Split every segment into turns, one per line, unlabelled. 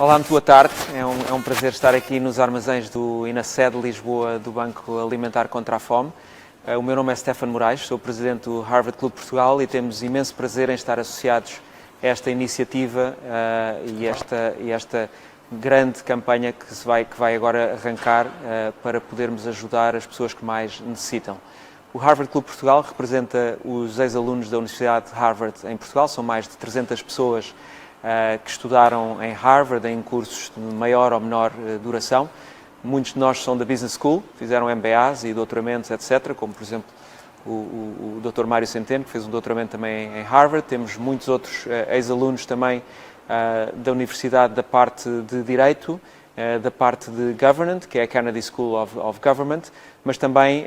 Olá, muito boa tarde. É um prazer estar aqui nos armazéns e na sede de Lisboa do Banco Alimentar contra a Fome. O meu nome é Stefano Moraes, sou presidente do Harvard Club Portugal e temos imenso prazer em estar associados a esta iniciativa e esta grande campanha que vai agora arrancar para podermos ajudar as pessoas que mais necessitam. O Harvard Club Portugal representa os ex-alunos da Universidade de Harvard em Portugal, são mais de 300 pessoas que estudaram em Harvard em cursos de maior ou menor duração. Muitos de nós são da Business School, fizeram MBAs e doutoramentos, etc., como por exemplo o Dr. Mário Centeno, que fez um doutoramento também em Harvard. Temos muitos outros ex-alunos também da Universidade da parte de Direito, da parte de Government, que é a Kennedy School of Government, mas também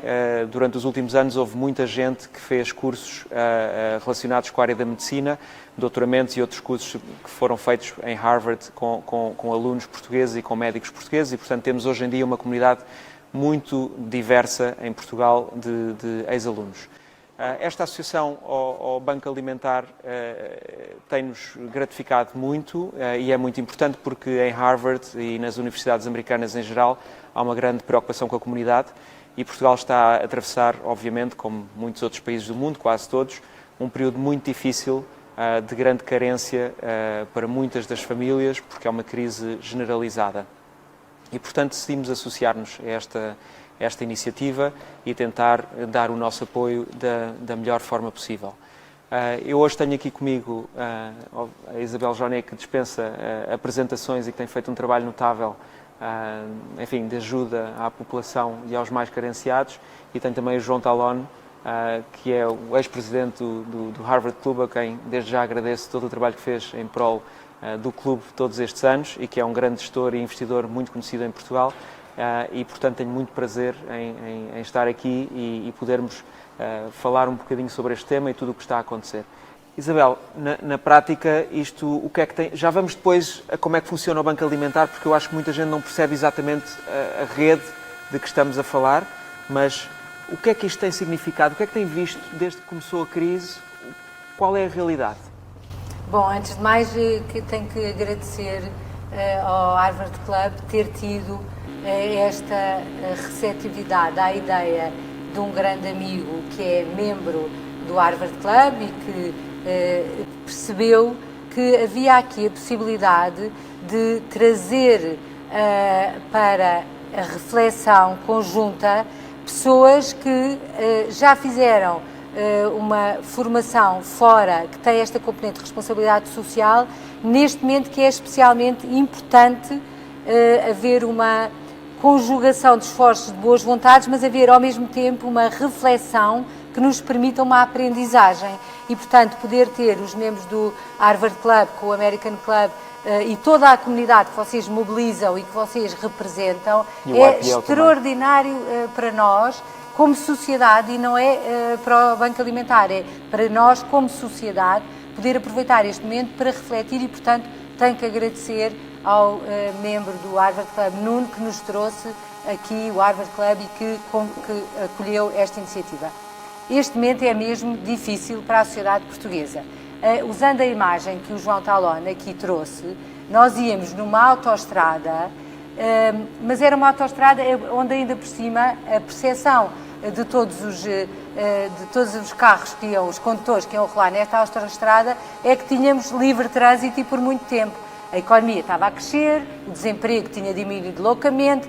durante os últimos anos houve muita gente que fez cursos relacionados com a área da medicina, doutoramentos e outros cursos que foram feitos em Harvard com alunos portugueses e com médicos portugueses e, portanto, temos hoje em dia uma comunidade muito diversa em Portugal de ex-alunos. Esta associação ao Banco Alimentar tem-nos gratificado muito e é muito importante porque em Harvard e nas universidades americanas em geral há uma grande preocupação com a comunidade e Portugal está a atravessar, obviamente, como muitos outros países do mundo, quase todos, um período muito difícil de grande carência para muitas das famílias porque é uma crise generalizada. E, portanto, decidimos associar-nos a esta iniciativa e tentar dar o nosso apoio da melhor forma possível. Eu hoje tenho aqui comigo a Isabel Joné, que dispensa apresentações e que tem feito um trabalho notável, enfim, de ajuda à população e aos mais carenciados, e tenho também o João Talon, que é o ex-presidente do Harvard Club, a quem desde já agradeço todo o trabalho que fez em prol do clube todos estes anos e que é um grande gestor e investidor muito conhecido em Portugal. E, portanto, tenho muito prazer em estar aqui e podermos falar um bocadinho sobre este tema e tudo o que está a acontecer. Isabel, na prática, o que é que tem... Já vamos depois a como é que funciona o Banco Alimentar, porque eu acho que muita gente não percebe exatamente a rede de que estamos a falar, mas o que é que isto tem significado? O que é que tem visto desde que começou a crise? Qual é a realidade?
Bom, antes de mais, tenho que agradecer ao Harvard Club ter tido esta receptividade à ideia de um grande amigo que é membro do Harvard Club e que percebeu que havia aqui a possibilidade de trazer para a reflexão conjunta pessoas que já fizeram uma formação fora, que tem esta componente de responsabilidade social, neste momento que é especialmente importante haver uma conjugação de esforços de boas vontades, mas haver ao mesmo tempo uma reflexão que nos permita uma aprendizagem e, portanto, poder ter os membros do Harvard Club, com o American Club e toda a comunidade que vocês mobilizam e que vocês representam é extraordinário para nós como sociedade e não é para o Banco Alimentar, é para nós como sociedade poder aproveitar este momento para refletir e, portanto, tenho que agradecer ao membro do Harvard Club, Nuno, que nos trouxe aqui o Harvard Club e que acolheu esta iniciativa. Este momento é mesmo difícil para a sociedade portuguesa. Usando a imagem que o João Talon aqui trouxe, nós íamos numa autoestrada, mas era uma autoestrada onde ainda por cima a percepção de todos os carros que iam, os condutores que iam rolar nesta autoestrada, é que tínhamos livre trânsito e por muito tempo. A economia estava a crescer, o desemprego tinha diminuído loucamente,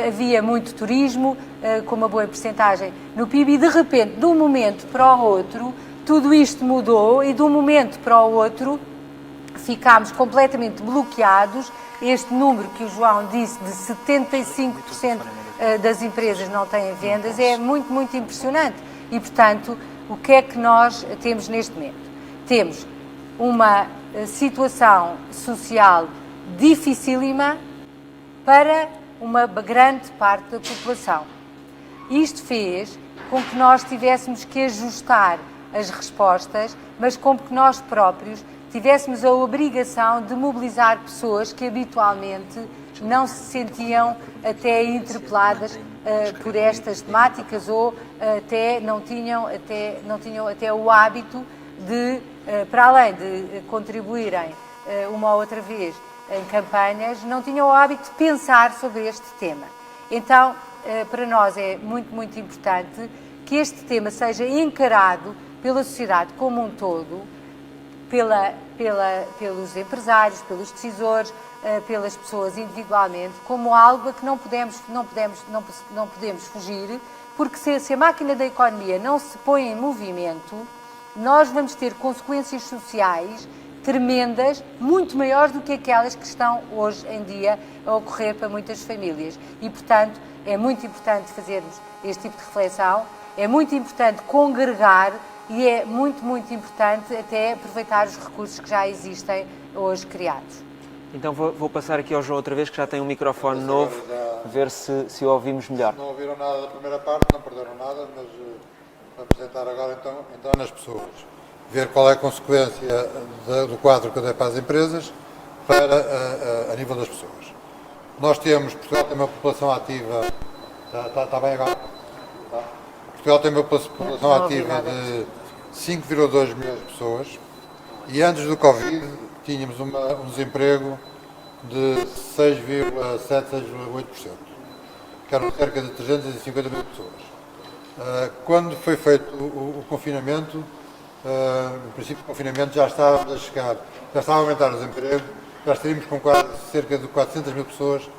havia muito turismo, com uma boa percentagem no PIB, e de repente, de um momento para o outro, tudo isto mudou e de um momento para o outro ficámos completamente bloqueados. Este número que o João disse de 75% das empresas não têm vendas é muito, muito impressionante. E, portanto, o que é que nós temos neste momento? Temos uma situação social dificílima para uma grande parte da população. Isto fez com que nós tivéssemos que ajustar as respostas, mas com que nós próprios tivéssemos a obrigação de mobilizar pessoas que habitualmente não se sentiam até interpeladas por estas temáticas ou até não tinham até o hábito de, para além de contribuírem uma ou outra vez em campanhas, não tinham o hábito de pensar sobre este tema. Então, para nós é muito, muito importante que este tema seja encarado pela sociedade como um todo, pelos empresários, pelos decisores, pelas pessoas individualmente, como algo a que não podemos fugir, porque se a máquina da economia não se põe em movimento, nós vamos ter consequências sociais tremendas, muito maiores do que aquelas que estão hoje em dia a ocorrer para muitas famílias. E, portanto, é muito importante fazermos este tipo de reflexão, é muito importante congregar e é muito, muito importante até aproveitar os recursos que já existem hoje criados.
Então vou passar aqui ao João outra vez, que já tem um microfone novo, ver se o ouvimos melhor.
Não ouviram nada da primeira parte, não perderam nada, mas vou apresentar agora então nas pessoas. Ver qual é a consequência do quadro que eu dei para as empresas a nível das pessoas. Nós temos, Portugal tem uma população ativa, está bem agora? Tá? Portugal tem uma população ativa de 5,2 milhões de pessoas e antes do Covid tínhamos um desemprego de 6,7, 6,8%, que eram cerca de 350 mil pessoas. Quando foi feito o confinamento, no princípio do confinamento já estávamos a chegar, já estava a aumentar o desemprego, já estaríamos com cerca de 400 mil pessoas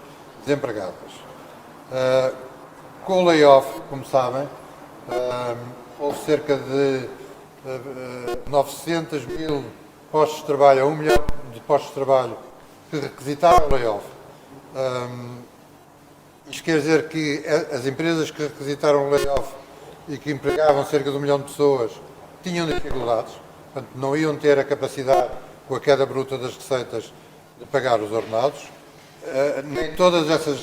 desempregadas. Com o layoff, como sabem, houve cerca de 900 mil postos de trabalho, a 1 milhão de postos de trabalho que requisitaram o layoff. Isto quer dizer que as empresas que requisitaram o layoff e que empregavam cerca de 1 milhão de pessoas tinham dificuldades, portanto, não iam ter a capacidade, com a queda bruta das receitas, de pagar os ordenados. Nem todas essas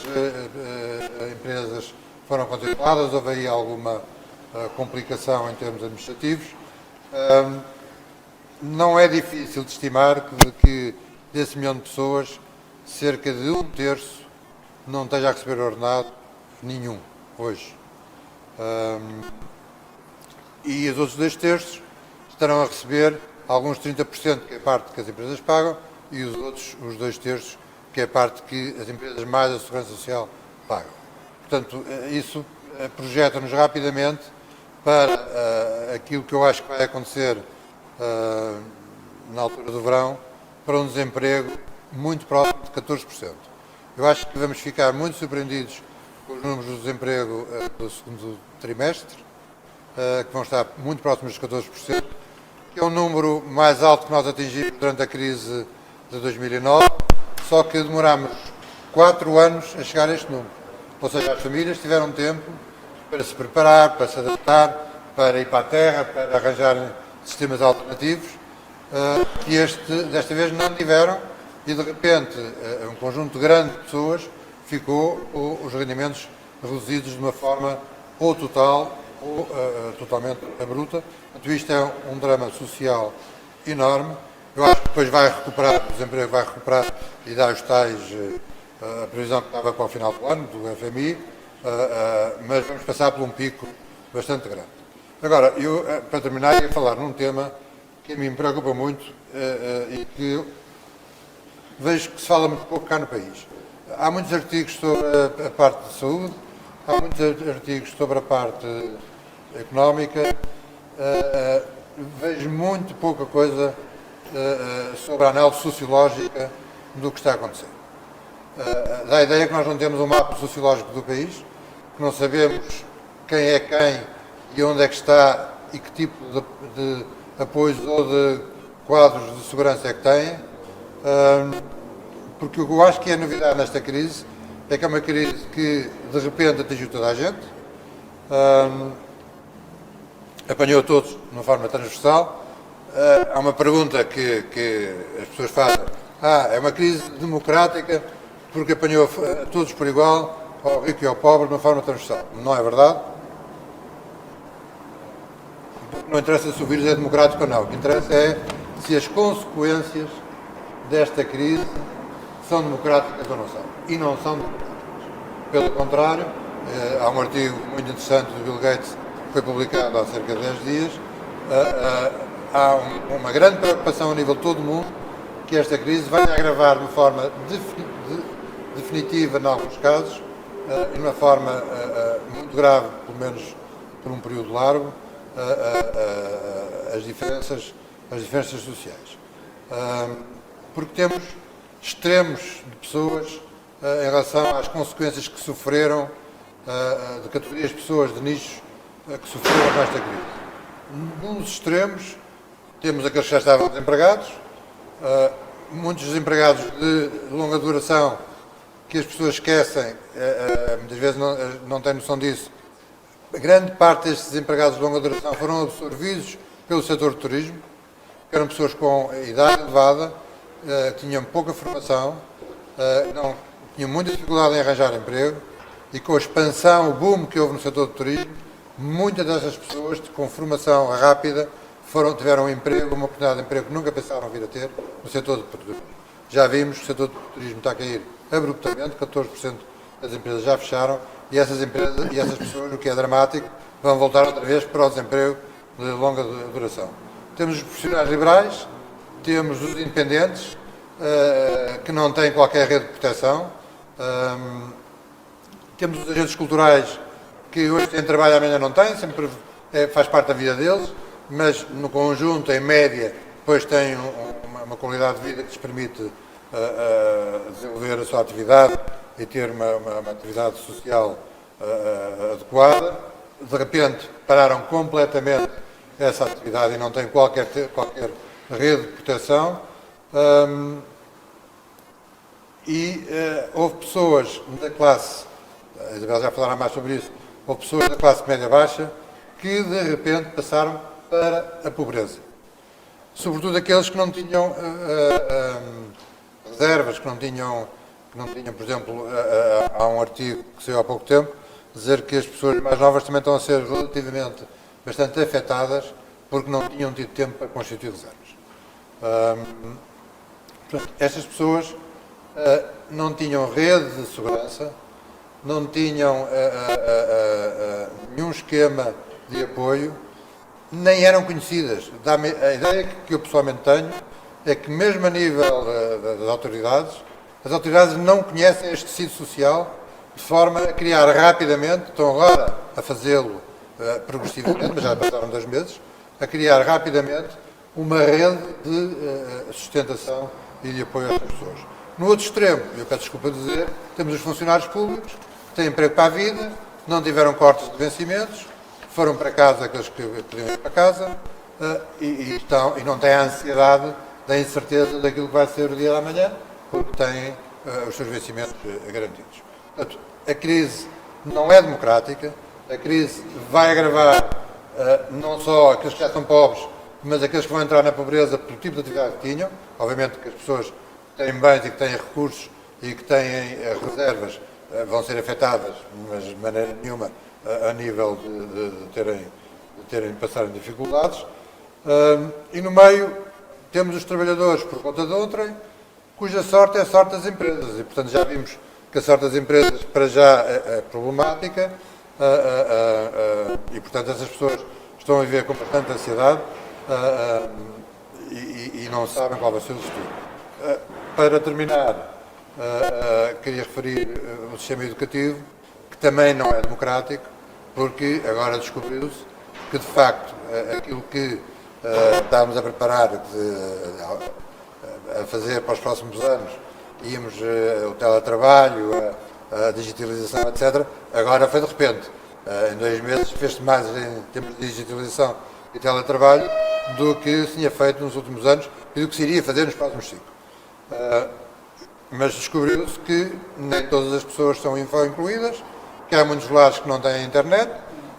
empresas foram contempladas, houve aí alguma complicação em termos administrativos. Não é difícil de estimar que desse 1 milhão de pessoas, cerca de 1/3 não esteja a receber ordenado nenhum, hoje. E os outros 2/3 estarão a receber alguns 30%, que é a parte que as empresas pagam, e os outros, os 2/3, que é a parte que as empresas mais a Segurança Social pagam. Portanto, isso projeta-nos rapidamente para aquilo que eu acho que vai acontecer na altura do verão, para um desemprego muito próximo de 14%. Eu acho que vamos ficar muito surpreendidos com os números do desemprego do segundo trimestre, que vão estar muito próximos dos 14%, que é um número mais alto que nós atingimos durante a crise de 2009, só que demorámos 4 anos a chegar a este número. Ou seja, as famílias tiveram tempo para se preparar, para se adaptar, para ir para a terra, para arranjarem sistemas alternativos, que desta vez não tiveram, e de repente um conjunto grande de pessoas ficou os rendimentos reduzidos de uma forma ou total ou totalmente bruta. Portanto, isto é um drama social enorme. Eu acho que depois vai recuperar, o desemprego vai recuperar e dar os tais, a previsão que estava para o final do ano, do FMI, mas vamos passar por um pico bastante grande. Agora, eu, para terminar, ia falar num tema que a mim me preocupa muito e que vejo que se fala muito pouco cá no país. Há muitos artigos sobre a parte de saúde, há muitos artigos sobre a parte económica, vejo muito pouca coisa sobre a análise sociológica do que está a acontecer. Dá a ideia que nós não temos um mapa sociológico do país, que não sabemos quem é quem e onde é que está e que tipo de apoios ou de quadros de segurança é que têm, porque o que eu acho que é novidade nesta crise é que é uma crise que de repente atingiu toda a gente, apanhou todos de uma forma transversal. Há uma pergunta que as pessoas fazem: é uma crise democrática porque apanhou a todos por igual, ao rico e ao pobre, de uma forma transversal. Não é verdade. Não interessa se o vírus é democrático ou não. O que interessa é se as consequências desta crise são democráticas ou não são. E não são democráticas. Pelo contrário, há um artigo muito interessante do Bill Gates que foi publicado há cerca de 10 dias. Há uma grande preocupação a nível de todo o mundo que esta crise venha a agravar de forma definitiva, em alguns casos, e de uma forma muito grave, pelo menos por um período largo, as diferenças sociais. Porque temos extremos de pessoas em relação às consequências que sofreram, de categorias de pessoas, de nichos, que sofreram com esta crise. Num dos extremos, temos aqueles que já estavam desempregados, muitos desempregados de longa duração, que as pessoas esquecem, muitas vezes não têm noção disso. A grande parte destes desempregados de longa duração foram absorvidos pelo setor do turismo, que eram pessoas com idade elevada, tinham pouca formação, tinham muita dificuldade em arranjar emprego, e com a expansão, o boom que houve no setor do turismo, muitas dessas pessoas com formação rápida tiveram um emprego, uma oportunidade de emprego que nunca pensaram vir a ter no setor do turismo. Já vimos que o setor do turismo está a cair abruptamente, 14% das empresas já fecharam, e essas empresas e essas pessoas, o que é dramático, vão voltar outra vez para o desemprego de longa duração. Temos os profissionais liberais, temos os independentes, que não têm qualquer rede de proteção, temos os agentes culturais, que hoje têm trabalho, amanhã não têm, sempre faz parte da vida deles, mas no conjunto, em média, depois têm uma qualidade de vida que lhes permite desenvolver a sua atividade e ter uma atividade social adequada. De repente pararam completamente essa atividade e não têm qualquer rede de proteção. Houve pessoas da classe, a Isabel já falará mais sobre isso, houve pessoas da classe média-baixa que de repente passaram para a pobreza. Sobretudo aqueles que não tinham reservas, que não tinham, por exemplo, há um artigo que saiu há pouco tempo, dizer que as pessoas mais novas também estão a ser relativamente bastante afetadas porque não tinham tido tempo para constituir reservas. Portanto, estas pessoas não tinham rede de segurança, não tinham nenhum esquema de apoio, nem eram conhecidas. A ideia que eu pessoalmente tenho é que mesmo a nível das autoridades, as autoridades não conhecem este tecido social de forma a criar rapidamente, estão agora a fazê-lo progressivamente, mas já passaram 2 meses, a criar rapidamente uma rede de sustentação e de apoio a estas pessoas. No outro extremo, eu peço desculpa de dizer, temos os funcionários públicos, que têm emprego para a vida, não tiveram cortes de vencimentos, foram para casa aqueles que podiam ir para casa e não têm a ansiedade da incerteza daquilo que vai ser o dia da manhã, porque têm os seus vencimentos garantidos. Portanto, a crise não é democrática, a crise vai agravar não só aqueles que já são pobres, mas aqueles que vão entrar na pobreza pelo tipo de atividade que tinham. Obviamente que as pessoas que têm bens e que têm recursos e que têm reservas vão ser afetadas, mas de maneira nenhuma a nível de passarem dificuldades. E no meio temos os trabalhadores por conta de outrem, cuja sorte é a sorte das empresas. E, portanto, já vimos que a sorte das empresas para já é problemática e, portanto, essas pessoas estão a viver com bastante ansiedade e não sabem qual vai ser o futuro. Para terminar, queria referir o sistema educativo, que também não é democrático, porque agora descobriu-se que, de facto, aquilo que estávamos a preparar, a fazer para os próximos anos, íamos o teletrabalho, a digitalização, etc., agora foi de repente. Em 2 meses fez-se mais em termos de digitalização e teletrabalho do que se tinha feito nos últimos anos e do que se iria fazer nos próximos 5. Mas descobriu-se que nem todas as pessoas são incluídas, que há muitos lares que não têm internet,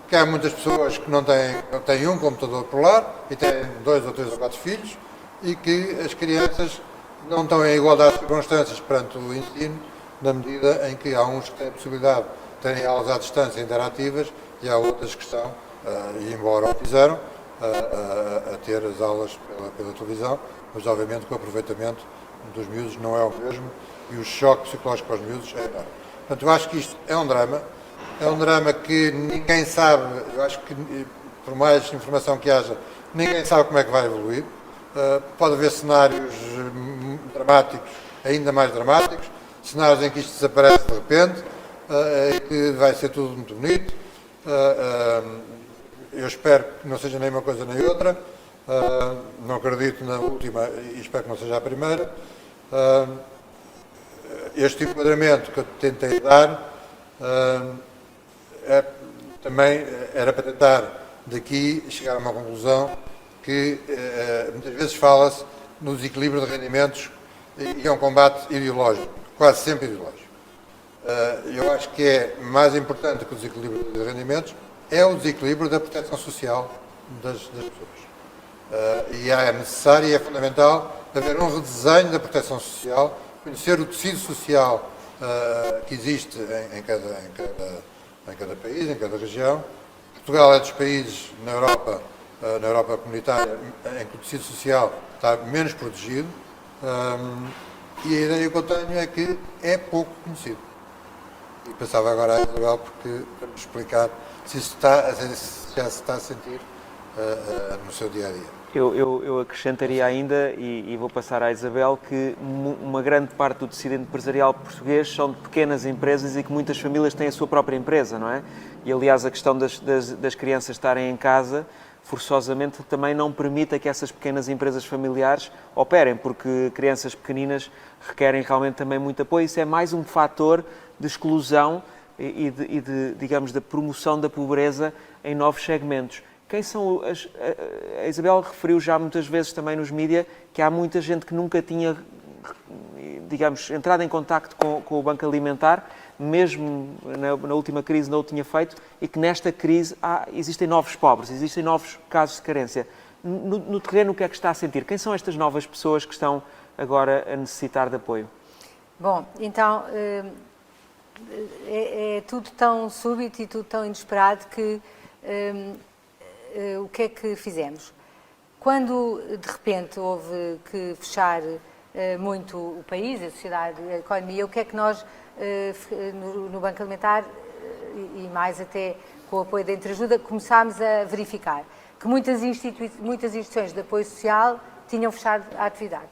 que há muitas pessoas que não têm um computador por lar e têm 2 ou 3 ou 4 filhos e que as crianças não estão em igualdade de circunstâncias perante o ensino, na medida em que há uns que têm a possibilidade de terem aulas à distância interativas e há outras que estão, e embora o fizeram, a ter as aulas pela televisão, mas obviamente que o aproveitamento dos miúdos não é o mesmo e o choque psicológico para os miúdos é enorme. Portanto, eu acho que isto é um drama que ninguém sabe, eu acho que por mais informação que haja, ninguém sabe como é que vai evoluir. Pode haver cenários dramáticos, ainda mais dramáticos, cenários em que isto desaparece de repente, que vai ser tudo muito bonito. Eu espero que não seja nem uma coisa nem outra, não acredito na última e espero que não seja a primeira. Este enquadramento que eu tentei dar também era para tentar daqui chegar a uma conclusão que muitas vezes fala-se no desequilíbrio de rendimentos e é um combate ideológico, quase sempre ideológico. Eu acho que é mais importante que o desequilíbrio de rendimentos é o desequilíbrio da proteção social das pessoas. E é necessário e é fundamental haver um redesenho da proteção social, conhecer o tecido social que existe em cada país, em cada região. Portugal é dos países na Europa comunitária em que o tecido social está menos protegido e a ideia que eu tenho é que é pouco conhecido. E passava agora à Isabel para me explicar se já se está a sentir no seu dia-a-dia.
Eu acrescentaria ainda, e vou passar à Isabel, que uma grande parte do tecido empresarial português são de pequenas empresas e que muitas famílias têm a sua própria empresa, não é? E, aliás, a questão das crianças estarem em casa, forçosamente, também não permite que essas pequenas empresas familiares operem, porque crianças pequeninas requerem realmente também muito apoio. Isso é mais um fator de exclusão e digamos, da promoção da pobreza em novos segmentos. Quem são a Isabel referiu já muitas vezes também nos mídias que há muita gente que nunca tinha, digamos, entrado em contacto com o Banco Alimentar, mesmo na última crise não o tinha feito, e que nesta crise existem novos pobres, existem novos casos de carência. No terreno, o que é que está a sentir? Quem são estas novas pessoas que estão agora a necessitar de apoio?
Bom, então, é tudo tão súbito e tudo tão inesperado que o que é que fizemos? Quando, de repente, houve que fechar muito o país, a sociedade, a economia, o que é que nós, no Banco Alimentar, e mais até com o apoio da Entreajuda, começámos a verificar que muitas instituições de apoio social tinham fechado a atividade.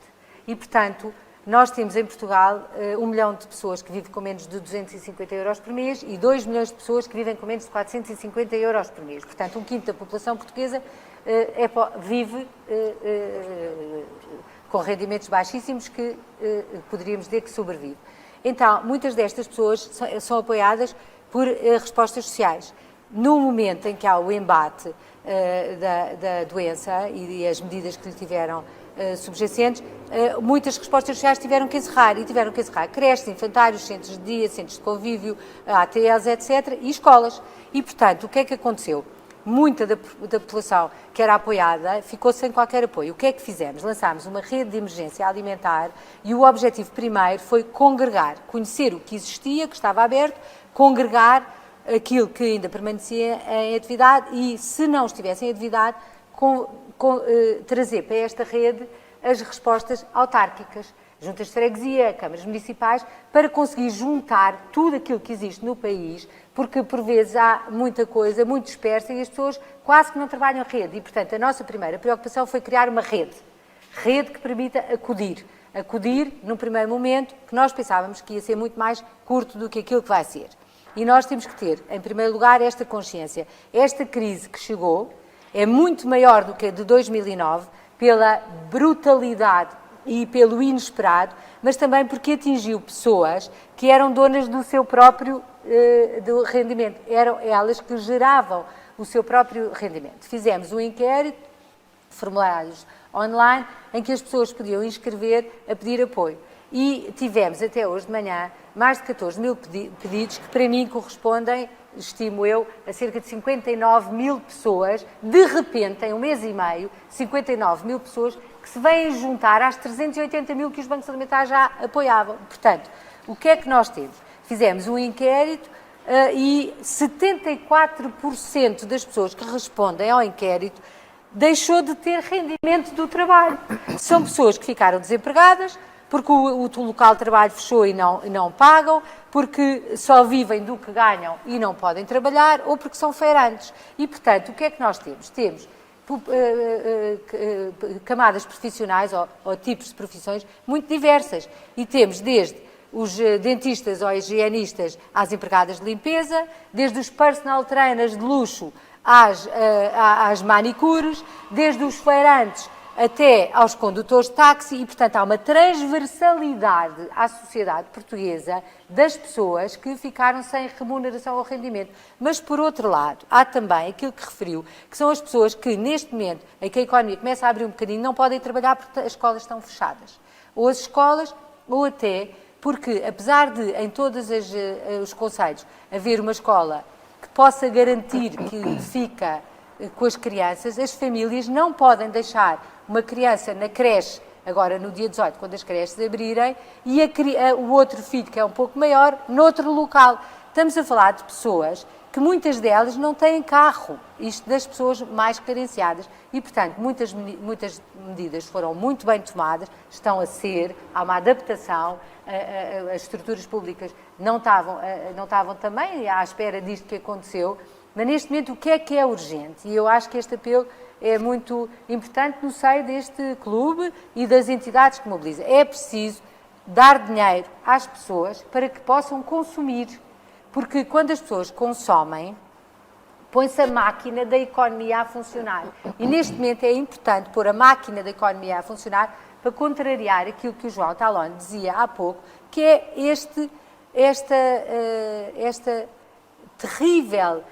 E, portanto, nós temos em Portugal 1 milhão de pessoas que vivem com menos de 250 euros por mês e 2 milhões de pessoas que vivem com menos de 450 euros por mês. Portanto, 1/5 da população portuguesa vive com rendimentos baixíssimos que poderíamos dizer que sobrevive. Então, muitas destas pessoas são apoiadas por respostas sociais. No momento em que há o embate da doença e as medidas que lhe tiveram subjacentes, muitas respostas sociais tiveram que encerrar, creches, infantários, centros de dia, centros de convívio, ATLs, etc., e escolas. E, portanto, o que é que aconteceu? Muita da população que era apoiada ficou sem qualquer apoio. O que é que fizemos? Lançámos uma rede de emergência alimentar e o objetivo primeiro foi congregar, conhecer o que existia, que estava aberto, congregar aquilo que ainda permanecia em atividade e, se não estivesse em atividade, trazer para esta rede as respostas autárquicas, juntas de freguesia, câmaras municipais, para conseguir juntar tudo aquilo que existe no país, porque por vezes há muita coisa, muito dispersa e as pessoas quase que não trabalham a rede. E, portanto, a nossa primeira preocupação foi criar uma rede que permita acudir num primeiro momento, que nós pensávamos que ia ser muito mais curto do que aquilo que vai ser. E nós temos que ter, em primeiro lugar, esta consciência. Esta crise que chegou é muito maior do que a de 2009, pela brutalidade e pelo inesperado, mas também porque atingiu pessoas que eram donas do seu próprio do rendimento. Eram elas que geravam o seu próprio rendimento. Fizemos um inquérito, formulários online, em que as pessoas podiam inscrever a pedir apoio. E tivemos, até hoje de manhã, mais de 14 mil pedidos, que para mim correspondem, estimo eu, a cerca de 59 mil pessoas, de repente, em um mês e meio, 59 mil pessoas que se vêm juntar às 380 mil que os bancos alimentares já apoiavam. Portanto, o que é que nós temos? Fizemos um inquérito e 74% das pessoas que respondem ao inquérito deixou de ter rendimento do trabalho. São pessoas que ficaram desempregadas, porque o local de trabalho fechou e não pagam, porque só vivem do que ganham e não podem trabalhar, ou porque são feirantes. E, portanto, o que é que nós temos? Temos camadas profissionais ou tipos de profissões muito diversas. E temos desde os dentistas ou higienistas às empregadas de limpeza, desde os personal trainers de luxo às manicures, desde os feirantes até aos condutores de táxi e, portanto, há uma transversalidade à sociedade portuguesa das pessoas que ficaram sem remuneração ou rendimento. Mas, por outro lado, há também aquilo que referiu, que são as pessoas que, neste momento, em que a economia começa a abrir um bocadinho, não podem trabalhar porque as escolas estão fechadas. Ou as escolas, ou até porque, apesar de, em todos os concelhos, haver uma escola que possa garantir que fica com as crianças, as famílias não podem deixar uma criança na creche, agora no dia 18, quando as creches abrirem, e o outro filho, que é um pouco maior, noutro local. Estamos a falar de pessoas que muitas delas não têm carro, isto das pessoas mais carenciadas. E, portanto, muitas medidas foram muito bem tomadas, estão a ser, há uma adaptação, as estruturas públicas não estavam também à espera disto que aconteceu, mas neste momento o que é urgente? E eu acho que este apelo é muito importante no seio deste clube e das entidades que mobilizam. É preciso dar dinheiro às pessoas para que possam consumir, porque quando as pessoas consomem, põe-se a máquina da economia a funcionar. E neste momento é importante pôr a máquina da economia a funcionar para contrariar aquilo que o João Talon dizia há pouco, que é esta terrível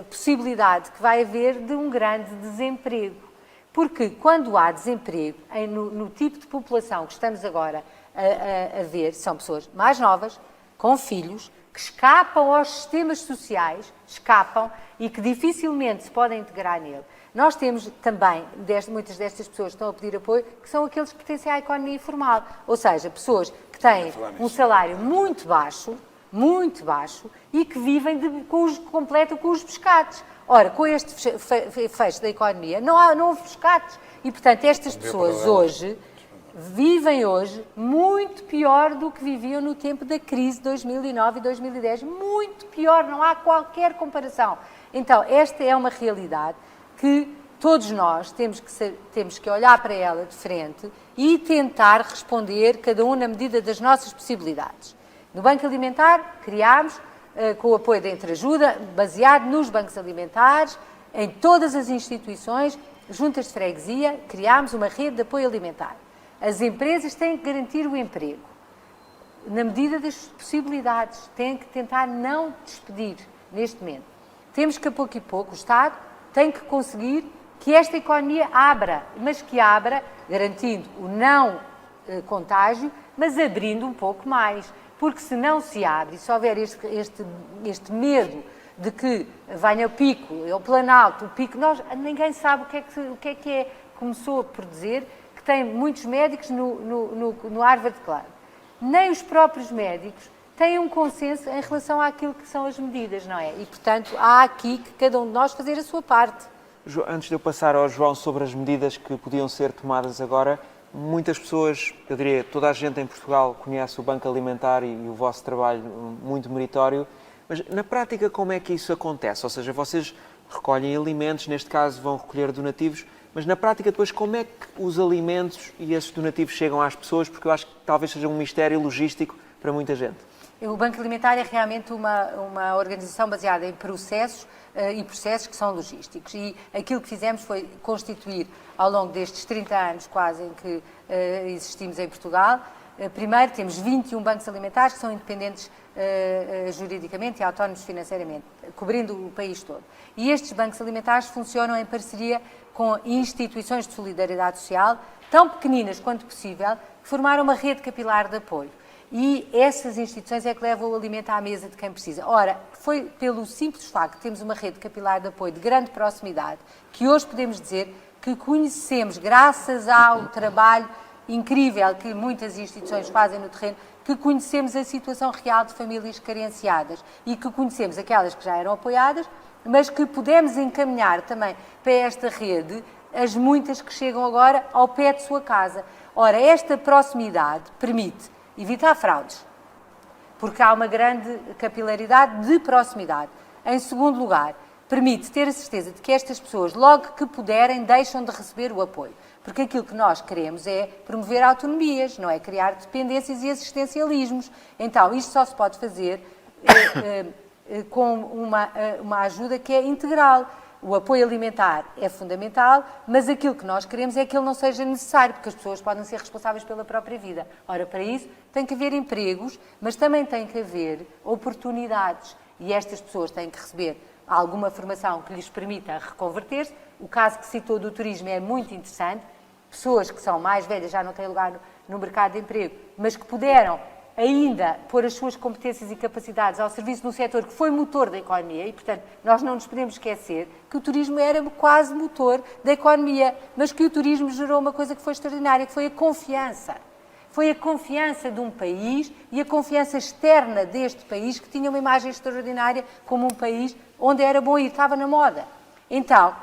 possibilidade que vai haver de um grande desemprego. Porque quando há desemprego, no tipo de população que estamos agora a ver, são pessoas mais novas, com filhos, que escapam aos sistemas sociais, e que dificilmente se podem integrar nele. Nós temos também, muitas destas pessoas que estão a pedir apoio, que são aqueles que pertencem à economia informal, ou seja, pessoas que têm um salário muito baixo e que vivem completam com os pescados. Ora, com este fecho da economia, não houve pescados. E, portanto, estas pessoas hoje vivem muito pior do que viviam no tempo da crise de 2009 e 2010. Muito pior, não há qualquer comparação. Então, esta é uma realidade que todos nós temos que olhar para ela de frente e tentar responder, cada um na medida das nossas possibilidades. No Banco Alimentar, criámos, com o apoio da Entreajuda, baseado nos bancos alimentares, em todas as instituições, juntas de freguesia, criámos uma rede de apoio alimentar. As empresas têm que garantir o emprego, na medida das possibilidades, têm que tentar não despedir neste momento. Temos que, a pouco e pouco, o Estado tem que conseguir que esta economia abra, mas que abra garantindo o não contágio, mas abrindo um pouco mais. Porque se não se abre, se houver este medo de que venha o pico, o Planalto, o pico, ninguém sabe o que é. Começou por dizer que tem muitos médicos no Harvard Club. Nem os próprios médicos têm um consenso em relação àquilo que são as medidas, não é? E, portanto, há aqui que cada um de nós fazer a sua parte.
Antes de eu passar ao João sobre as medidas que podiam ser tomadas agora, muitas pessoas, eu diria, toda a gente em Portugal conhece o Banco Alimentar e o vosso trabalho muito meritório, mas na prática como é que isso acontece? Ou seja, vocês recolhem alimentos, neste caso vão recolher donativos, mas na prática depois como é que os alimentos e esses donativos chegam às pessoas? Porque eu acho que talvez seja um mistério logístico para muita gente.
O Banco Alimentar é realmente uma organização baseada em processos e processos que são logísticos. E aquilo que fizemos foi constituir, ao longo destes 30 anos quase em que existimos em Portugal, primeiro temos 21 bancos alimentares que são independentes juridicamente e autónomos financeiramente, cobrindo o país todo. E estes bancos alimentares funcionam em parceria com instituições de solidariedade social, tão pequeninas quanto possível, que formaram uma rede capilar de apoio. E essas instituições é que levam o alimento à mesa de quem precisa. Ora, foi pelo simples facto de termos uma rede capilar de apoio de grande proximidade que hoje podemos dizer que conhecemos, graças ao trabalho incrível que muitas instituições fazem no terreno, que conhecemos a situação real de famílias carenciadas e que conhecemos aquelas que já eram apoiadas, mas que podemos encaminhar também para esta rede as muitas que chegam agora ao pé de sua casa. Ora, esta proximidade permite evitar fraudes, porque há uma grande capilaridade de proximidade. Em segundo lugar, permite ter a certeza de que estas pessoas, logo que puderem, deixam de receber o apoio. Porque aquilo que nós queremos é promover autonomias, não é criar dependências e assistencialismos. Então, isto só se pode fazer com uma ajuda que é integral. O apoio alimentar é fundamental, mas aquilo que nós queremos é que ele não seja necessário, porque as pessoas podem ser responsáveis pela própria vida. Ora, para isso tem que haver empregos, mas também tem que haver oportunidades. E estas pessoas têm que receber alguma formação que lhes permita reconverter-se. O caso que citou do turismo é muito interessante. Pessoas que são mais velhas, já não têm lugar no mercado de emprego, mas que puderam ainda pôr as suas competências e capacidades ao serviço de um setor que foi motor da economia e, portanto, nós não nos podemos esquecer que o turismo era quase motor da economia, mas que o turismo gerou uma coisa que foi extraordinária, que foi a confiança. Foi a confiança de um país e a confiança externa deste país, que tinha uma imagem extraordinária como um país onde era bom ir, estava na moda. Então,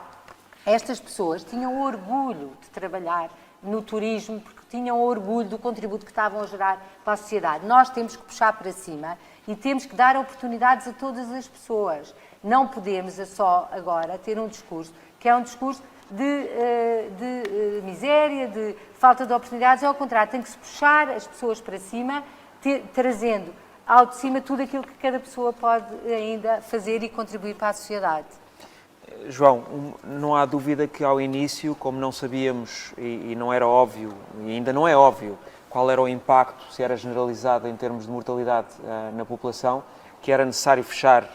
estas pessoas tinham orgulho de trabalhar no turismo, porque tinham orgulho do contributo que estavam a gerar para a sociedade. Nós temos que puxar para cima e temos que dar oportunidades a todas as pessoas. Não podemos só agora ter um discurso que é um discurso de miséria, de falta de oportunidades. Ao contrário, tem que se puxar as pessoas para cima, trazendo ao de cima tudo aquilo que cada pessoa pode ainda fazer e contribuir para a sociedade.
João, não há dúvida que ao início, como não sabíamos e não era óbvio, e ainda não é óbvio, qual era o impacto, se era generalizado em termos de mortalidade na população, que era necessário fechar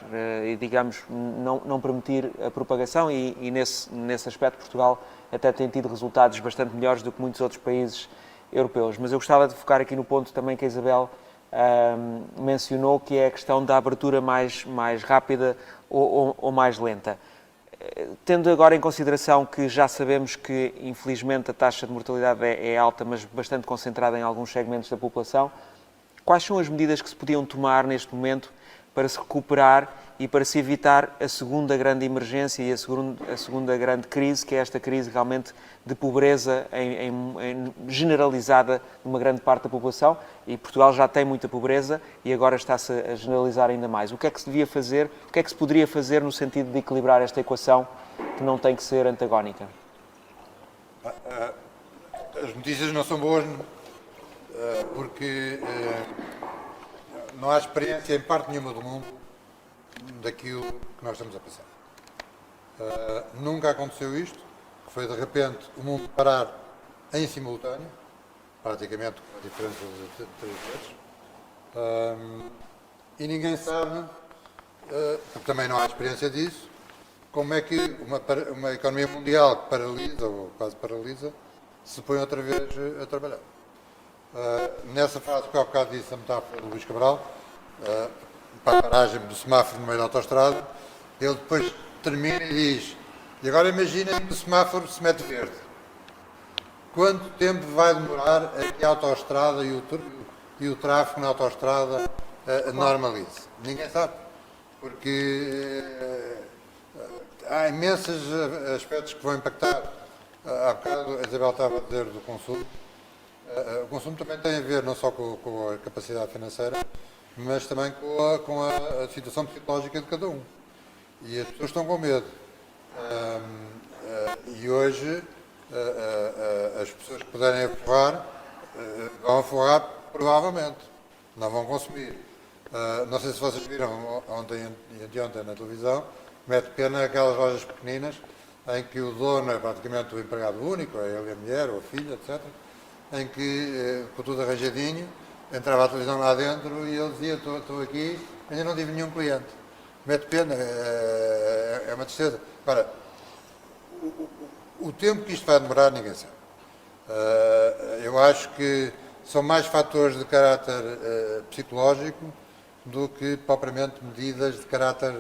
e, digamos, não permitir a propagação e nesse aspecto Portugal até tem tido resultados bastante melhores do que muitos outros países europeus. Mas eu gostava de focar aqui no ponto também que a Isabel mencionou, que é a questão da abertura mais rápida ou mais lenta. Tendo agora em consideração que já sabemos que, infelizmente, a taxa de mortalidade é alta, mas bastante concentrada em alguns segmentos da população, quais são as medidas que se podiam tomar neste momento para se recuperar e para se evitar a segunda grande emergência e a segunda grande crise, que é esta crise realmente de pobreza generalizada numa grande parte da população? E Portugal já tem muita pobreza e agora está-se a generalizar ainda mais. O que é que se devia fazer, o que é que se poderia fazer no sentido de equilibrar esta equação que não tem que ser antagónica?
As notícias não são boas porque não há experiência em parte nenhuma do mundo daquilo que nós estamos a passar. Nunca aconteceu isto, foi de repente o mundo parar em simultâneo, praticamente com a diferença de 3 vezes, e ninguém sabe, porque também não há experiência disso, como é que uma economia mundial que paralisa, ou quase paralisa, se põe outra vez a trabalhar. Nessa frase que há bocado disse a metáfora do Luís Cabral, para a paragem do semáforo no meio da autoestrada, ele depois termina e diz: e agora imaginem que o semáforo se mete verde. Quanto tempo vai demorar a que a autoestrada e o tráfego na autoestrada normalize? Ninguém sabe, porque há imensos aspectos que vão impactar. Há bocado a Isabel estava a dizer do consumo. O consumo também tem a ver não só com a capacidade financeira, mas também com a situação psicológica de cada um. E as pessoas estão com medo. E hoje as pessoas que puderem aforrar vão aforrar provavelmente, não vão consumir. Não sei se vocês viram ontem e anteontem na televisão, mete pena aquelas lojas pequeninas em que o dono é praticamente o empregado único, é ele, a mulher, ou a filha, etc., em que, com tudo arranjadinho, entrava a televisão lá dentro e ele dizia: estou aqui, ainda não tive nenhum cliente. Mete pena, é uma tristeza. Agora, o tempo que isto vai demorar, ninguém sabe. Eu acho que são mais fatores de caráter psicológico do que propriamente medidas de caráter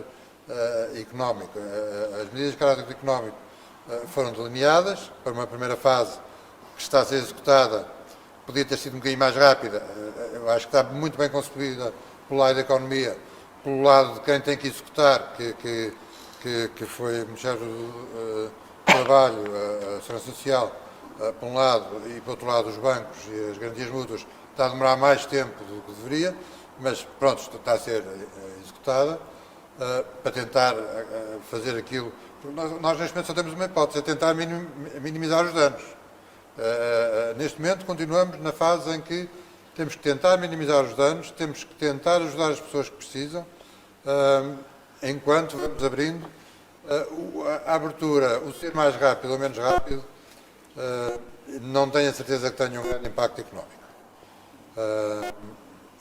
económico. As medidas de caráter económico foram delineadas para uma primeira fase que está a ser executada, podia ter sido um bocadinho mais rápida. Eu acho que está muito bem concebida pelo lado da economia, pelo lado de quem tem que executar, que foi o Ministério do Trabalho, a Segurança Social, por um lado, e por outro lado os bancos e as garantias mútuas. Está a demorar mais tempo do que deveria, mas pronto, está a ser executada. para tentar fazer aquilo. Nós, neste momento, só temos uma hipótese, é tentar minimizar os danos. Neste momento, continuamos na fase em que temos que tentar minimizar os danos, temos que tentar ajudar as pessoas que precisam, enquanto vamos abrindo. A abertura, o ser mais rápido ou menos rápido, não tenho a certeza que tenha um grande impacto económico.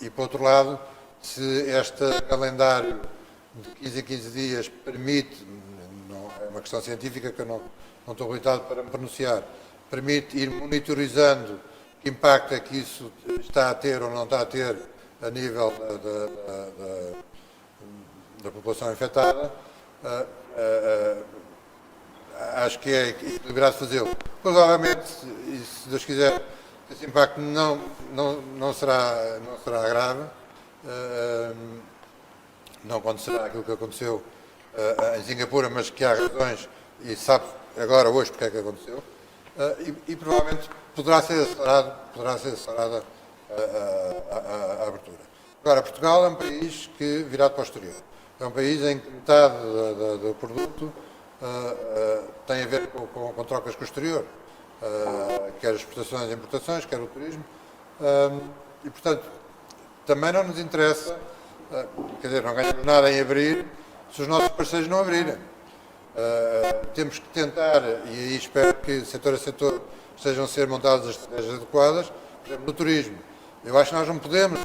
E, por outro lado, se este calendário de 15 a 15 dias permite, não, é uma questão científica que eu não estou habilitado para me pronunciar, permite ir monitorizando que impacto é que isso está a ter ou não está a ter a nível da população infectada, acho que é equilibrado fazê-lo. Provavelmente, e se Deus quiser, esse impacto não será grave, não acontecerá aquilo que aconteceu em Singapura, mas que há razões, e sabe agora, hoje, porque é que aconteceu, e provavelmente poderá ser acelerada a abertura. Agora, Portugal é um país que virá para o exterior. É um país em que metade do produto tem a ver com trocas com o exterior, quer exportações e importações, quer o turismo, e, portanto, também não nos interessa, quer dizer, não ganhamos nada em abrir se os nossos parceiros não abrirem. Temos que tentar, e aí espero que setor a setor estejam a ser montadas as estratégias adequadas, por exemplo, no turismo. Eu acho que nós não podemos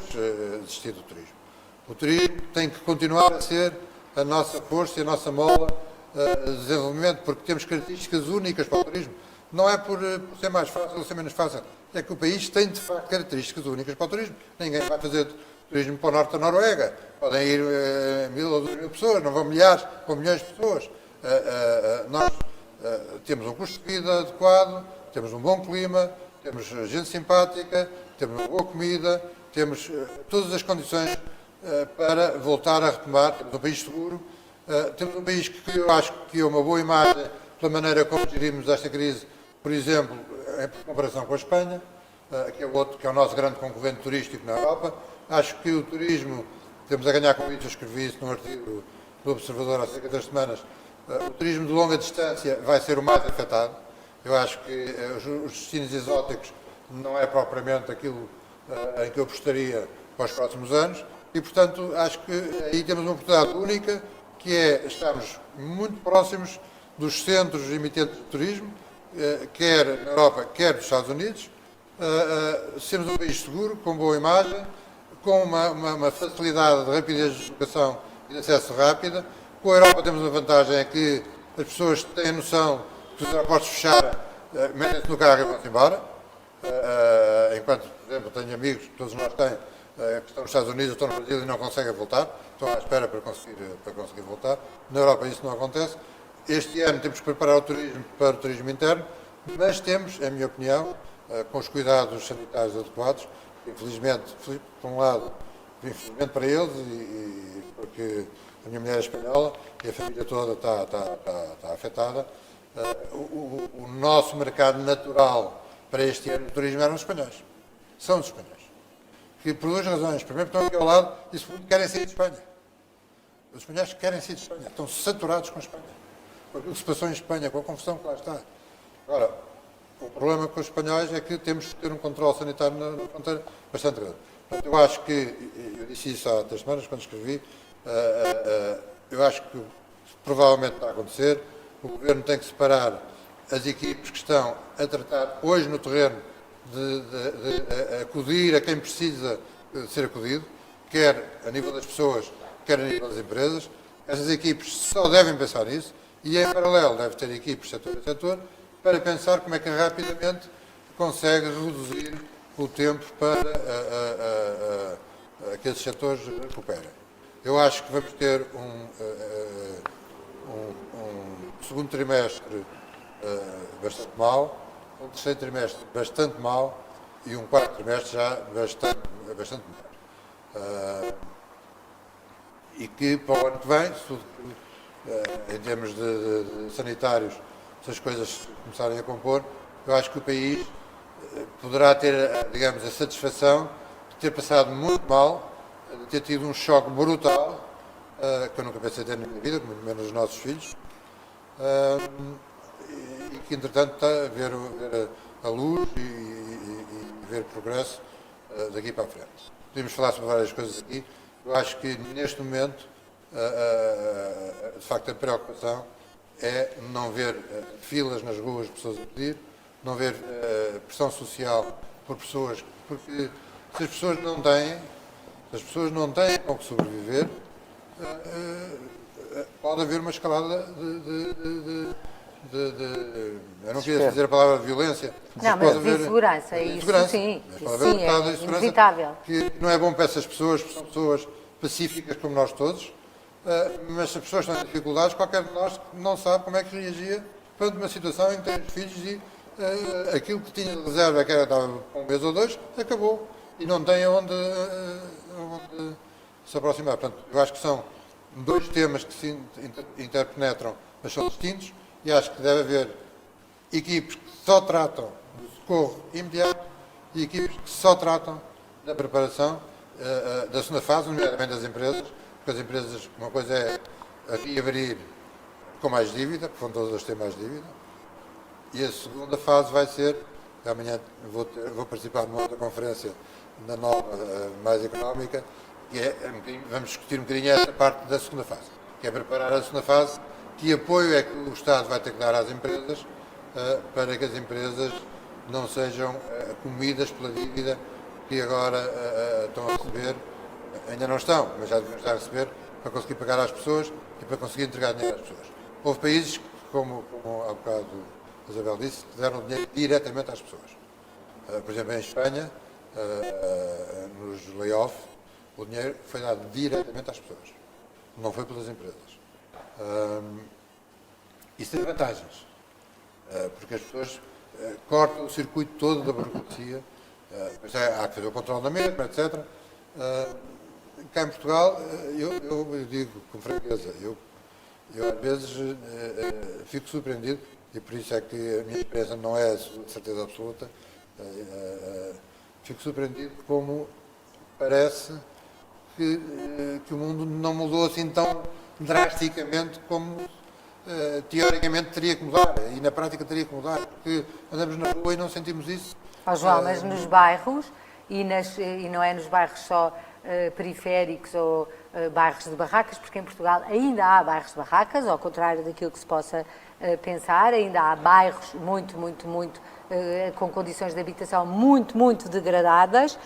desistir do turismo. O turismo tem que continuar a ser a nossa força e a nossa mola de desenvolvimento, porque temos características únicas para o turismo. Não é por ser mais fácil ou ser menos fácil, é que o país tem, de facto, características únicas para o turismo. Ninguém vai fazer turismo para o norte da Noruega. Podem ir 1.000 ou 2.000 pessoas, não vão milhares ou milhões de pessoas. Nós temos um custo de vida adequado, temos um bom clima, temos gente simpática, temos uma boa comida, temos todas as condições para voltar a retomar. Temos um país seguro, temos um país que eu acho que é uma boa imagem pela maneira como gerimos esta crise, por exemplo, em comparação com a Espanha, que é o nosso grande concorrente turístico na Europa. Acho que o turismo, temos a ganhar com isso, eu escrevi isso num artigo do Observador há cerca de 3 semanas, o turismo de longa distância vai ser o mais afetado. Eu acho que os destinos exóticos não é propriamente aquilo em que eu apostaria para os próximos anos e, portanto, acho que aí temos uma oportunidade única, que é estarmos muito próximos dos centros emitentes de turismo, quer na Europa, quer nos Estados Unidos, sermos um país seguro, com boa imagem, com uma facilidade de rapidez de deslocação e de acesso rápida. Com a Europa temos uma vantagem, é que as pessoas têm a noção que os aeroportos fecharem, metem-se no carro e vão-se embora. Enquanto, por exemplo, tenho amigos, todos nós têm, que estão nos Estados Unidos, estão no Brasil e não conseguem voltar, estão à espera para conseguir voltar. Na Europa isso não acontece. Este ano temos que preparar o turismo para o turismo interno, mas temos, em minha opinião, com os cuidados sanitários adequados, infelizmente, por um lado, infelizmente para eles, e porque a minha mulher é espanhola e a família toda está afetada, o nosso mercado natural para este ano do turismo eram os espanhóis. São os espanhóis. Que por duas razões. Primeiro, estão aqui ao lado e segundo, querem sair de Espanha. Os espanhóis querem sair de Espanha. Estão saturados com a Espanha. Com aquilo que se passou em Espanha, com a confusão que lá está. Agora, o problema com os espanhóis é que temos que ter um controle sanitário na fronteira bastante grande. Portanto, eu acho que, eu disse isso há 3 semanas, quando escrevi, eu acho que provavelmente está a acontecer. O Governo tem que separar as equipes que estão a tratar hoje no terreno de acudir a quem precisa ser acudido, quer a nível das pessoas, quer a nível das empresas. Essas equipes só devem pensar nisso e, em paralelo, deve ter equipes setor a setor para pensar como é que rapidamente consegue reduzir o tempo para que esses setores recuperem. Eu acho que vamos ter um segundo trimestre bastante mau, um terceiro trimestre bastante mau e um quarto trimestre já bastante melhor. E que para o ano que vem, em termos de sanitários, se as coisas começarem a compor, eu acho que o país poderá ter, digamos, a satisfação de ter passado muito mal, de ter tido um choque brutal que eu nunca pensei ter na minha vida, muito menos os nossos filhos, e que, entretanto, está a ver a luz e ver progresso daqui para a frente. Podemos falar sobre várias coisas aqui. Eu acho que, neste momento, de facto, a preocupação é não ver filas nas ruas de pessoas a pedir, não ver pressão social por pessoas, porque se as pessoas não têm com que sobreviver, pode haver uma escalada eu não queria dizer a palavra violência,
não, mas de insegurança, isso sim, é inevitável.
Que não é bom para essas pessoas, porque são pessoas pacíficas como nós todos, mas se as pessoas estão em dificuldades, qualquer de nós não sabe como é que reagia perante uma situação em que tem filhos e aquilo que tinha de reserva, que era estava com um mês ou dois, acabou e não tem onde se aproximar. Portanto, eu acho que são dois temas que se interpenetram, mas são distintos, e acho que deve haver equipes que só tratam do socorro imediato e equipes que só tratam da preparação da segunda fase, nomeadamente das empresas, porque as empresas, uma coisa é reabrir com mais dívida, porque vão todas ter mais dívida, e a segunda fase vai ser, amanhã vou participar numa outra conferência na nova, mais económica, que é, vamos discutir um bocadinho essa parte da segunda fase, que é preparar a segunda fase. Que apoio é que o Estado vai ter que dar às empresas para que as empresas não sejam comidas pela dívida que agora estão a receber, ainda não estão, mas já devem estar a receber, para conseguir pagar às pessoas e para conseguir entregar dinheiro às pessoas. Houve países, como há bocado a Isabel disse, que deram dinheiro diretamente às pessoas. Por exemplo, em Espanha, nos layoff, o dinheiro foi dado diretamente às pessoas, não foi pelas empresas. Isso tem vantagens, porque as pessoas cortam o circuito todo da burocracia, há que fazer o controle da mesma, etc. Cá em Portugal, eu digo com franqueza, eu às vezes fico surpreendido, e por isso é que a minha experiência não é de certeza absoluta, fico surpreendido como parece que o mundo não mudou assim tão drasticamente como teoricamente teria que mudar e na prática teria que mudar, porque andamos na rua e não sentimos isso.
João, mas nos bairros e não é nos bairros só periféricos ou bairros de barracas, porque em Portugal ainda há bairros de barracas, ao contrário daquilo que se possa pensar, ainda há bairros muito com condições de habitação muito degradadas,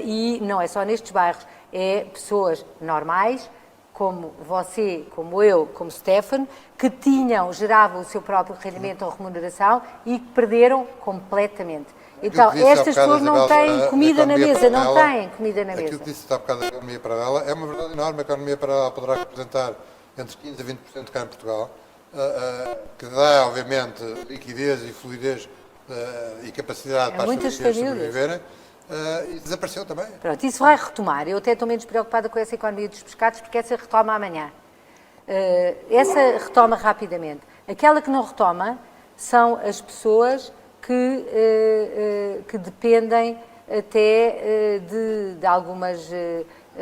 e não é só nestes bairros, é pessoas normais, como você, como eu, como Stefano, que geravam o seu próprio rendimento ou remuneração e que perderam completamente. Então, estas pessoas não têm comida na mesa, não têm comida na mesa.
Aquilo que disse há bocado da economia paralela é uma verdade enorme. A economia paralela poderá representar entre 15% a 20% cá em Portugal, que dá, obviamente, liquidez e fluidez e capacidade para as famílias sobreviverem. E desapareceu também.
Pronto, isso vai retomar. Eu até estou menos preocupada com essa economia dos pescados, porque essa retoma amanhã. Essa retoma rapidamente. Aquela que não retoma são as pessoas que dependem até de algumas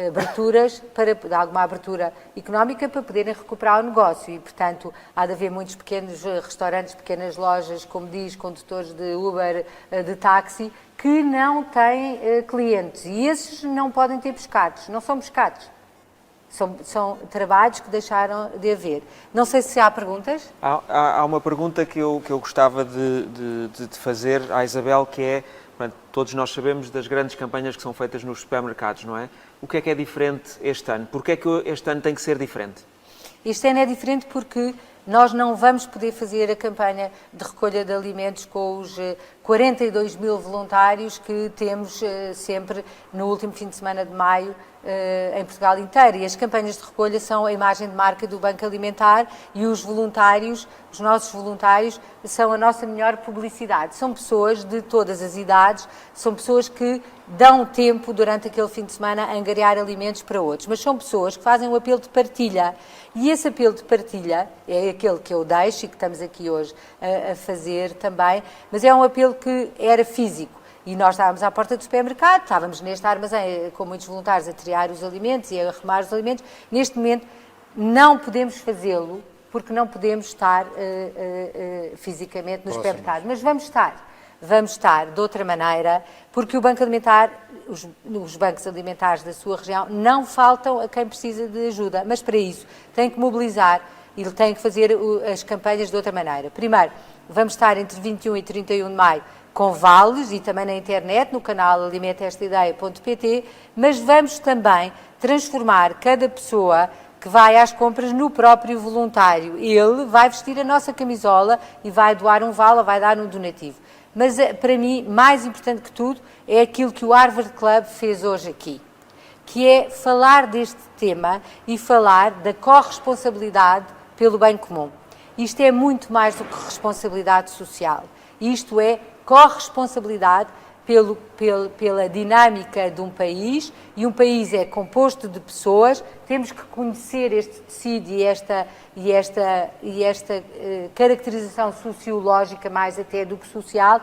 aberturas, de alguma abertura económica para poderem recuperar o negócio e, portanto, há de haver muitos pequenos restaurantes, pequenas lojas, como diz, condutores de Uber, de táxi, que não têm clientes e esses não podem ter pescados, não são pescados. São trabalhos que deixaram de haver. Não sei se há perguntas.
Há uma pergunta que eu gostava de fazer à Isabel, que é, todos nós sabemos das grandes campanhas que são feitas nos supermercados, não é? O que é diferente este ano? Porquê é que este ano tem que ser diferente?
Este ano é diferente porque nós não vamos poder fazer a campanha de recolha de alimentos com os 42 mil voluntários que temos sempre no último fim de semana de maio em Portugal inteiro. E as campanhas de recolha são a imagem de marca do Banco Alimentar e os voluntários, os nossos voluntários, são a nossa melhor publicidade. São pessoas de todas as idades, são pessoas que dão tempo durante aquele fim de semana a angariar alimentos para outros, mas são pessoas que fazem um apelo de partilha. E esse apelo de partilha é aquele que eu deixo e que estamos aqui hoje a fazer também, mas é um apelo que era físico. E nós estávamos à porta do supermercado, estávamos neste armazém com muitos voluntários a triar os alimentos e a arrumar os alimentos. Neste momento não podemos fazê-lo porque não podemos estar fisicamente no supermercado, mas vamos estar de outra maneira, porque o Banco Alimentar, os bancos alimentares da sua região não faltam a quem precisa de ajuda, mas para isso tem que mobilizar e tem que fazer as campanhas de outra maneira. Primeiro, vamos estar entre 21 e 31 de maio com vales e também na internet, no canal alimentestaideia.pt, mas vamos também transformar cada pessoa que vai às compras no próprio voluntário. Ele vai vestir a nossa camisola e vai doar um vale ou vai dar um donativo. Mas, para mim, mais importante que tudo, é aquilo que o Harvard Club fez hoje aqui, que é falar deste tema e falar da corresponsabilidade pelo bem comum. Isto é muito mais do que responsabilidade social. Isto é corresponsabilidade pela dinâmica de um país, e um país é composto de pessoas. Temos que conhecer este tecido e esta caracterização sociológica, mais até do que social,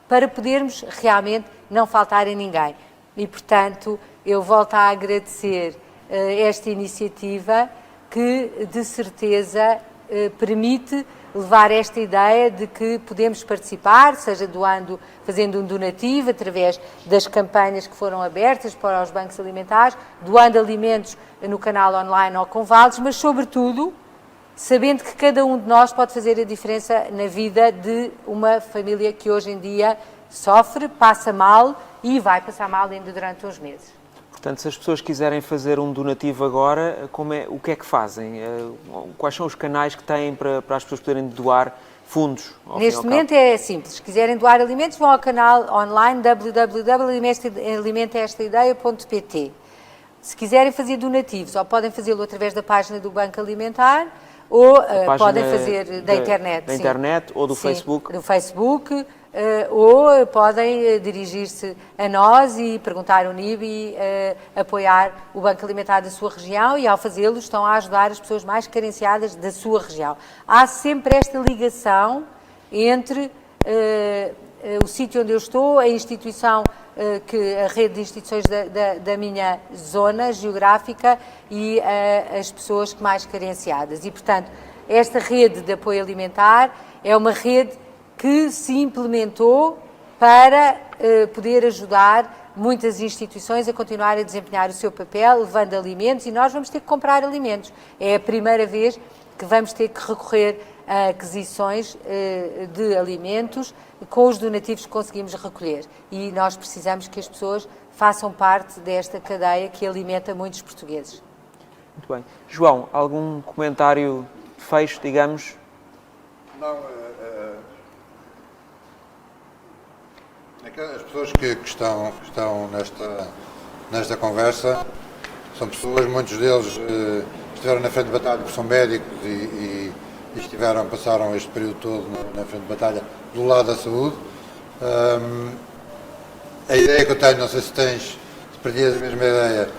para podermos realmente não faltar a ninguém. E, portanto, eu volto a agradecer esta iniciativa que, de certeza, permite levar esta ideia de que podemos participar, seja doando, fazendo um donativo, através das campanhas que foram abertas para os bancos alimentares, doando alimentos no canal online ou com vales, mas, sobretudo, sabendo que cada um de nós pode fazer a diferença na vida de uma família que hoje em dia sofre, passa mal e vai passar mal ainda durante uns meses.
Portanto, se as pessoas quiserem fazer um donativo agora, o que é que fazem? Quais são os canais que têm para as pessoas poderem doar fundos?
Neste momento é simples. Se quiserem doar alimentos, vão ao canal online www.alimentestaideia.pt. Se quiserem fazer donativos, ou podem fazê-lo através da página do Banco Alimentar, ou podem fazer da internet.
Da internet ou do
sim,
Facebook?
Do Facebook. Ou podem dirigir-se a nós e perguntar o NIB e apoiar o Banco Alimentar da sua região, e ao fazê-lo estão a ajudar as pessoas mais carenciadas da sua região. Há sempre esta ligação entre o sítio onde eu estou, a instituição, a rede de instituições da minha zona geográfica e as pessoas mais carenciadas. E, portanto, esta rede de apoio alimentar é uma rede que se implementou para poder ajudar muitas instituições a continuar a desempenhar o seu papel, levando alimentos, e nós vamos ter que comprar alimentos. É a primeira vez que vamos ter que recorrer a aquisições de alimentos com os donativos que conseguimos recolher. E nós precisamos que as pessoas façam parte desta cadeia que alimenta muitos portugueses.
Muito bem. João, algum comentário de fecho, digamos?
Não, as pessoas que estão nesta conversa são pessoas, muitos deles estiveram na frente de batalha porque são médicos e passaram este período todo na frente de batalha do lado da saúde. A ideia que eu tenho, não sei se partilhas a mesma ideia,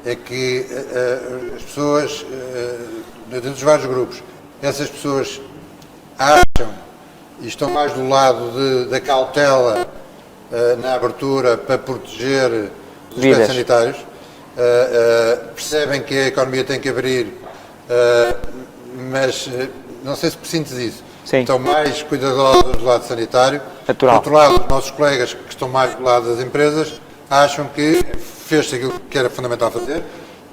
é que as pessoas, dentro dos vários grupos, essas pessoas acham e estão mais do lado da cautela na abertura para proteger os aspectos sanitários, percebem que a economia tem que abrir, mas não sei se presintes isso.
Sim.
Estão mais cuidadosos do lado sanitário.
Natural.
Do outro lado, os nossos colegas que estão mais do lado das empresas acham que fez-se aquilo que era fundamental fazer,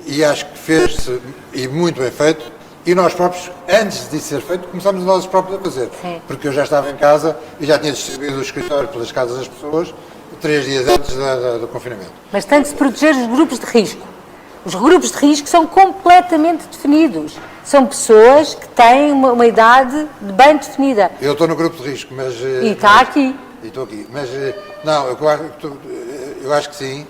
e acho que fez-se e muito bem feito. E nós próprios, antes de ser feito, começámos nós próprios a fazer.
Sim.
Porque eu já estava em casa e já tinha distribuído o escritório pelas casas das pessoas 3 dias antes do confinamento.
Mas tem que se proteger os grupos de risco. Os grupos de risco são completamente definidos. São pessoas que têm uma idade bem definida.
Eu estou no grupo de risco, mas...
E está aqui.
E estou aqui. Mas, não, eu acho que sim,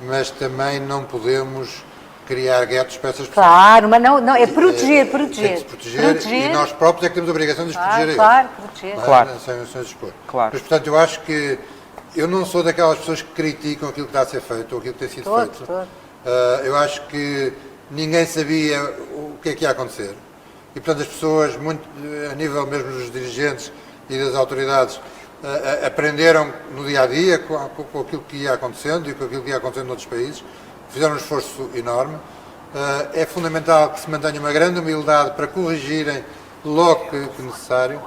mas também não podemos criar guetos para essas pessoas.
Claro, mas não é proteger.
Tem que se proteger, e nós próprios é que temos a obrigação de os proteger.
Claro, proteger.
Claro.
Sem expor.
Claro.
Mas, portanto, eu acho que eu não sou daquelas pessoas que criticam aquilo que está a ser feito ou aquilo que tem sido feito. Eu acho que ninguém sabia o que é que ia acontecer. E, portanto, as pessoas, muito, a nível mesmo dos dirigentes e das autoridades, aprenderam no dia-a-dia com aquilo que ia acontecendo e com aquilo que ia acontecendo noutros países, fizeram um esforço enorme. É fundamental que se mantenha uma grande humildade para corrigirem logo que necessário,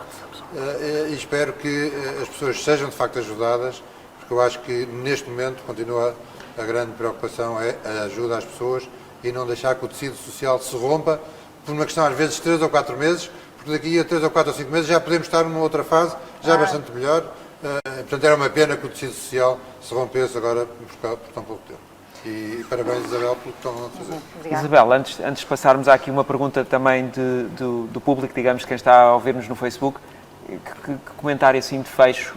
e espero que as pessoas sejam de facto ajudadas, porque eu acho que neste momento continua a grande preocupação é a ajuda às pessoas e não deixar que o tecido social se rompa por uma questão às vezes de 3 ou 4 meses, porque daqui a 3 ou 4 ou 5 meses já podemos estar numa outra fase, já bastante melhor. Portanto, era uma pena que o tecido social se rompesse agora por tão pouco tempo. E parabéns, Isabel, pelo que estão a fazer.
Obrigada.
Isabel, antes de passarmos a aqui uma pergunta também do público, digamos, quem está a ouvir-nos no Facebook, que comentário assim de fecho,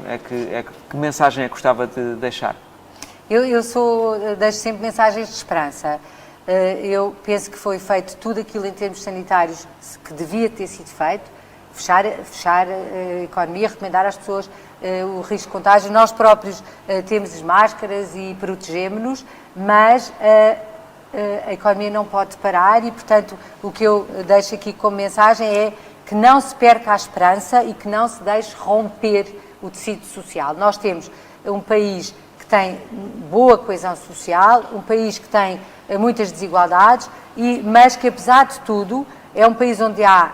que mensagem é que gostava de deixar?
Deixo sempre mensagens de esperança. Eu penso que foi feito tudo aquilo em termos sanitários que devia ter sido feito, fechar a economia, recomendar às pessoas o risco de contágio. Nós próprios temos as máscaras e protegemos-nos, mas a economia não pode parar e, portanto, o que eu deixo aqui como mensagem é que não se perca a esperança e que não se deixe romper o tecido social. Nós temos um país que tem boa coesão social, um país que tem muitas desigualdades, mas que, apesar de tudo, é um país onde há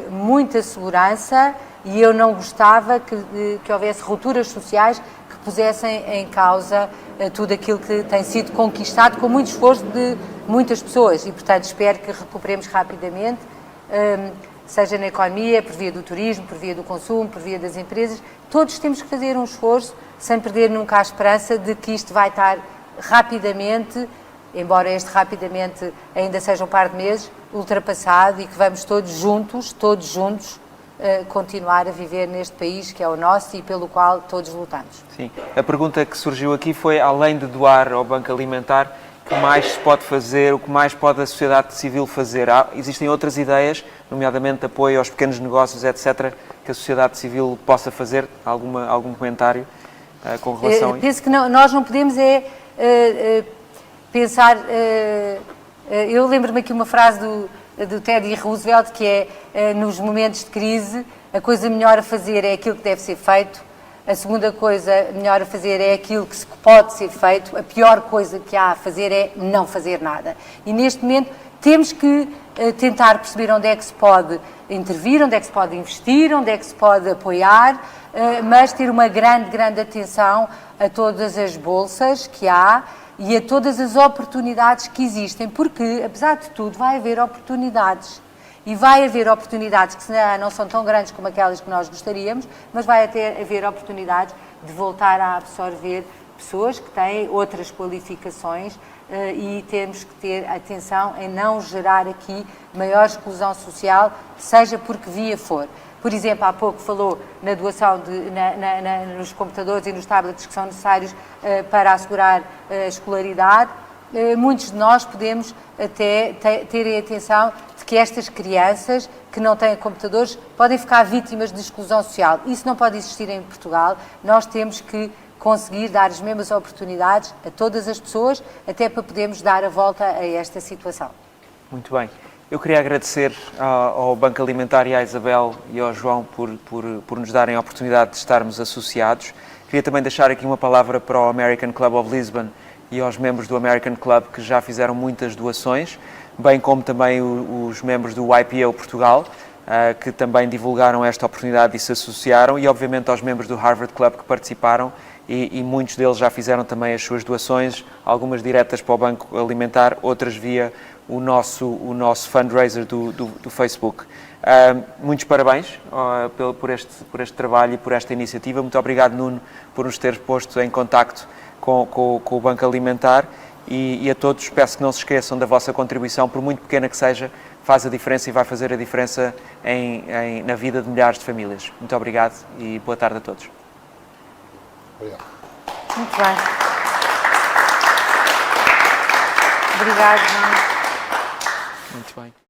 muita segurança e eu não gostava que houvesse rupturas sociais que pusessem em causa tudo aquilo que tem sido conquistado com muito esforço de muitas pessoas e, portanto, espero que recuperemos rapidamente, seja na economia, por via do turismo, por via do consumo, por via das empresas. Todos temos que fazer um esforço sem perder nunca a esperança de que isto vai estar rapidamente, embora este rapidamente ainda seja um par de meses, ultrapassado e que vamos todos juntos, continuar a viver neste país que é o nosso e pelo qual todos lutamos.
Sim. A pergunta que surgiu aqui foi, além de doar ao Banco Alimentar, o que mais se pode fazer, o que mais pode a sociedade civil fazer? Existem outras ideias, nomeadamente apoio aos pequenos negócios, etc., que a sociedade civil possa fazer? Algum comentário com relação a isso?
Penso que nós não podemos pensar... eu lembro-me aqui uma frase do Teddy Roosevelt, que é, nos momentos de crise, a coisa melhor a fazer é aquilo que deve ser feito, a segunda coisa melhor a fazer é aquilo que pode ser feito, a pior coisa que há a fazer é não fazer nada. E neste momento temos que tentar perceber onde é que se pode intervir, onde é que se pode investir, onde é que se pode apoiar, mas ter uma grande atenção a todas as bolsas que há e a todas as oportunidades que existem, porque, apesar de tudo, vai haver oportunidades. E vai haver oportunidades que não são tão grandes como aquelas que nós gostaríamos, mas vai haver oportunidades de voltar a absorver pessoas que têm outras qualificações e temos que ter atenção em não gerar aqui maior exclusão social, seja por que via for. Por exemplo, há pouco falou na doação nos computadores e nos tablets que são necessários para assegurar a escolaridade. Muitos de nós podemos até terem atenção de que estas crianças que não têm computadores podem ficar vítimas de exclusão social. Isso não pode existir em Portugal. Nós temos que conseguir dar as mesmas oportunidades a todas as pessoas, até para podermos dar a volta a esta situação.
Muito bem. Eu queria agradecer ao Banco Alimentar e à Isabel e ao João por nos darem a oportunidade de estarmos associados. Queria também deixar aqui uma palavra para o American Club of Lisbon e aos membros do American Club que já fizeram muitas doações, bem como também os membros do YPO Portugal, que também divulgaram esta oportunidade e se associaram, e obviamente aos membros do Harvard Club que participaram e muitos deles já fizeram também as suas doações, algumas diretas para o Banco Alimentar, outras via o nosso fundraiser do Facebook. Muitos parabéns por este trabalho e por esta iniciativa. Muito obrigado, Nuno, por nos ter posto em contacto com o Banco Alimentar e a todos peço que não se esqueçam da vossa contribuição, por muito pequena que seja, faz a diferença e vai fazer a diferença na vida de milhares de famílias. Muito obrigado e boa tarde a todos.
Obrigado.
Muito bem. Obrigado, João.
Muito bem.